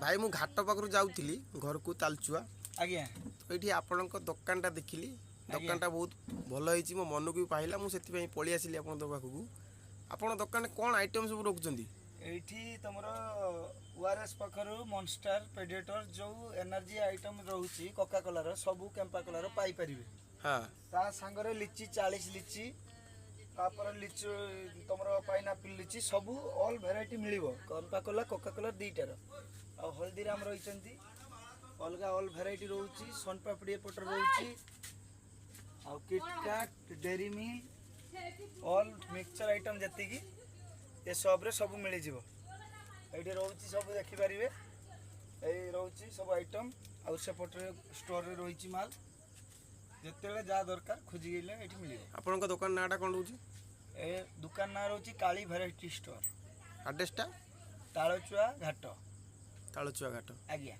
भाई मु घाट पाखु जाऊली घर को तालचुआ आज्ञा तो ये आपणक दुकानटा देखिली दुकानटा बहुत भल होती मो मन को भी पाइला मुझे पलि आसली आप पाखक आपण दुकान कौन आइटम सब रखुच्च एठी तमर ओआरएस पाखरु मॉन्स्टर प्रेडेटर जो एनर्जी आइटम रहउची कोका कोला रो सब कैंपा कोला रो पाई परिबे। हां ता संगरे लिची 40 लिची तापर लिचू तमर पाइनापल लिची सब ऑल वैरायटी मिलिबो कैंपा कोला कोका कोला दीटार आ हल्दीराम रहिचंती अलगा ऑल वैरायटी रहउची सोन पापड़ी पटर रहउची आ KitKat Dairy Milk all mixture item जति की ये सब रे सब मिल जीवो एठी रहउची सब देखि परिबे ए रहउची सब आइटम आ सेपट रे स्टोर रे रहिची माल जेतेले जा दरकार खोजी गेले एठी मिलिबो। आपनका दुकान नाटा कोन रहउची ए दुकान ना रहउची काली वैरायटी स्टोर एड्रेसटा ताळचुआ घाट तालचुआ घाट आज्ञा।